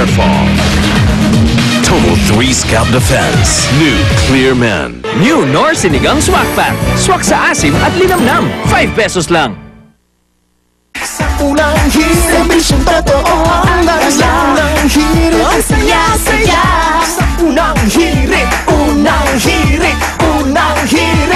Waterfall. Total 3 scalp defense. New Clear Men. New Nor Sinigang Swak Pack. Swak sa asim at linamnam. 5 pesos lang. Sa unang hirit, ambisyong totoo ang unang hirit, ang saya-saya. Sa unang hirit,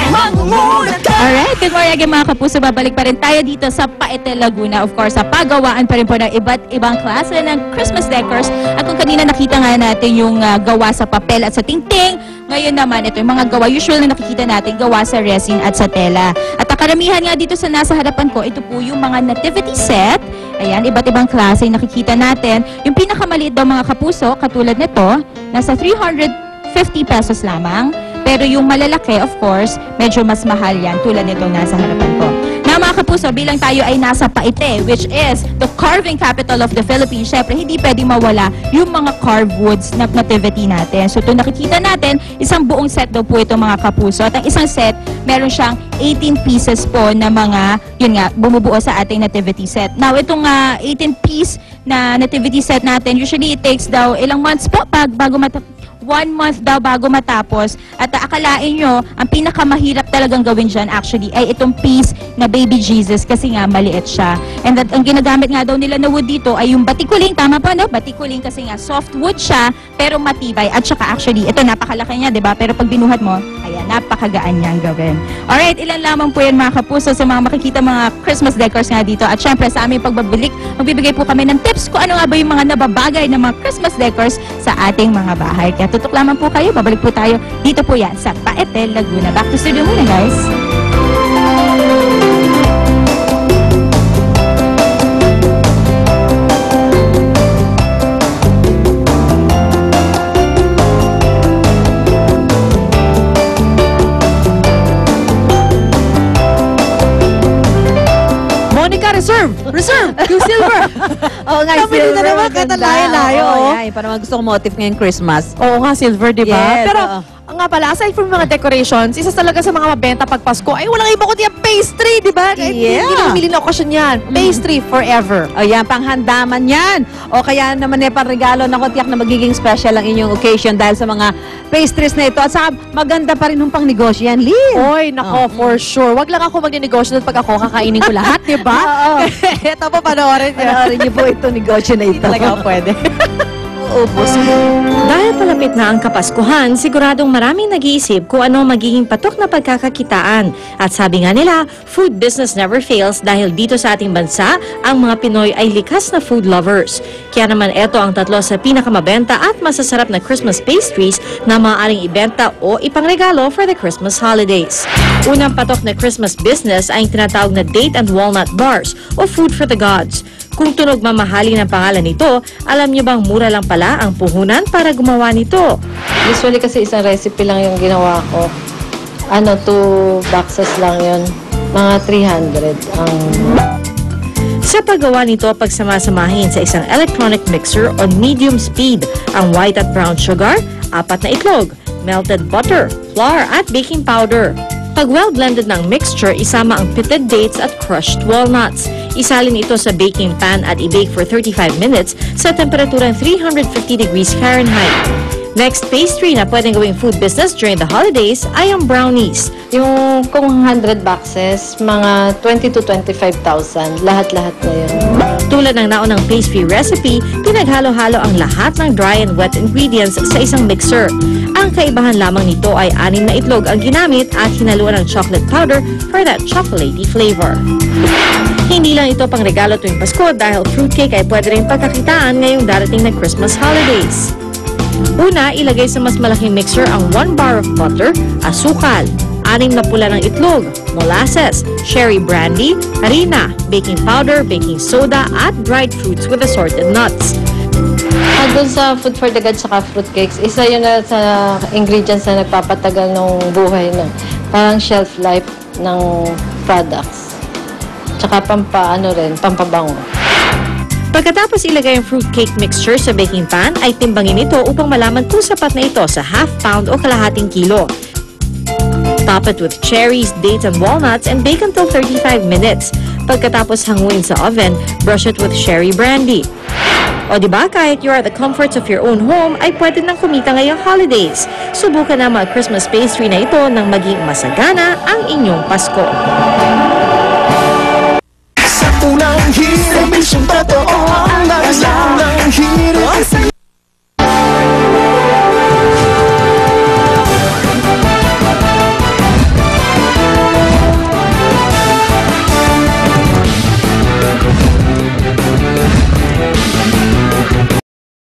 mangungulat ka. Alright, good morning again mga kapuso. Babalik pa rin tayo dito sa Paete, Laguna. Of course, sa pagawaan pa rin po ng iba't ibang klase ng Christmas decors. At kung kanina nakita nga natin yung gawa sa papel at sa tingting, ngayon naman ito yung mga gawa, usual na nakikita natin, gawa sa resin at sa tela. At ang karamihan nga dito sa nasa harapan ko, ito po yung mga nativity set. Ayan, iba't ibang klase yung nakikita natin. Yung pinakamaliit daw mga kapuso, katulad nito, nasa 350 pesos lamang. Pero yung malalaki, of course, medyo mas mahal yan, tulad nito nasa harapan ko. Na mga kapuso, bilang tayo ay nasa Paete, which is the carving capital of the Philippines, syempre, hindi pwedeng mawala yung mga carved woods na nativity natin. So, ito nakikita natin, isang buong set daw po ito mga kapuso. At ang isang set, meron siyang 18 pieces po na mga, yun nga, bumubuo sa ating nativity set. Now, itong 18-piece na nativity set natin, usually it takes daw ilang months po bago 1 month daw bago matapos. At akalain nyo, ang pinakamahirap talagang gawin dyan actually ay itong piece na baby Jesus kasi nga maliit siya. And that, ang ginagamit nga daw nila na wood dito ay yung batikuling. Tama po, no? Batikuling kasi nga soft wood siya pero matibay. At saka actually, ito napakalaki niya, diba? Pero pag binuhat mo, ayan, napakagaan niyang gawin. Alright, ilan lamang po yan mga kapuso sa mga makikita mga Christmas decors nga dito. At syempre sa aming pagbabalik, magbibigay po kami ng tips kung ano nga ba yung mga nababagay ng mga Christmas decors sa ating mga bahay. Kaya tutok lamang po kayo, babalik po tayo dito po yan sa Paete, Laguna. Back to studio muna, guys. Monica, reserve! Yung silver! Oo nga, Sabi silver. nila naman, katalayo-layo. Oo, yan. Parang gusto kong motif ngayong Christmas. Oo nga, silver, di ba? Yes, Pero, oo. nga pala, aside from mga decorations, isa talaga sa mga mabenta pag Pasko, ay walang iba kundi ang pastry, di ba? Kahit Yeah. hindi na okasyon yan. Pastry forever. O yan, panghandaman yan. O kaya naman regalo na tiyak na magiging special ang inyong occasion dahil sa mga pastries na ito. At saka maganda pa rin yung pang negosyo yan, Lynn. Oy, nako, for sure. Wag lang ako magne-negosyo doon pag ako kakainin ko lahat, di ba? Oo. Ito po, panoorin niyo. Panoorin niyo po ito negosyo na ito. Talaga ako pwede. Ubus. Dahil palapit na ang Kapaskuhan, siguradong maraming nag-iisip kung ano magiging patok na pagkakakitaan. At sabi nga nila, food business never fails dahil dito sa ating bansa, ang mga Pinoy ay likas na food lovers. Kaya naman ito ang tatlo sa pinakamabenta at masasarap na Christmas pastries na maaaring ibenta o ipangregalo for the Christmas holidays. Unang patok na Christmas business ay ang tinatawag na date and walnut bars o food for the gods. Kung tunog mamahalin ang pangalan nito, alam niyo bang mura lang pala ang puhunan para gumawa nito? Usually kasi isang recipe lang yung ginawa ko. 2 boxes lang yun. Mga 300 ang... Sa paggawa nito, pagsamasamahin sa isang electronic mixer on medium speed ang white at brown sugar, 4 na itlog, melted butter, flour at baking powder. Pag well-blended ng mixture, isama ang pitted dates at crushed walnuts. Isalin ito sa baking pan at i-bake for 35 minutes sa temperaturang 350 degrees Fahrenheit. Next pastry na pwedeng gawing food business during the holidays ay ang brownies. Yung kung 100 boxes, mga 20 to 25,000. Lahat-lahat na yun. Tulad ng naunang pastry recipe, pinaghalo-halo ang lahat ng dry and wet ingredients sa isang mixer. Ang kaibahan lamang nito ay 6 na itlog ang ginamit at hinaluan ng chocolate powder for that chocolatey flavor. Hindi lang ito pang regalo tuwing Pasko dahil fruitcake ay pwede rin pagkakitaan ngayong darating na Christmas holidays. Una, ilagay sa mas malaking mixer ang 1 bar of butter, asukal, 6 na pula ng itlog, molasses, cherry brandy, harina, baking powder, baking soda, at dried fruits with assorted nuts. Doon sa food for the gods saka fruitcakes, isa yun na sa ingredients na nagpapatagal ng buhay ng parang shelf life ng products. Tsaka pampabango. Pagkatapos ilagay ang fruitcake mixture sa baking pan, ay timbangin ito upang malaman kung sapat na ito sa ½ pound o kalahating kilo. Top it with cherries, dates, and walnuts and bake until 35 minutes. Pagkatapos hanguin sa oven, brush it with cherry brandy. O diba, kahit you're at the comforts of your own home, ay pwede nang kumita ngayong holidays. Subukan na mga Christmas pastry na ito nang maging masagana ang inyong Pasko. Sa unang hirit, serbisyong totoo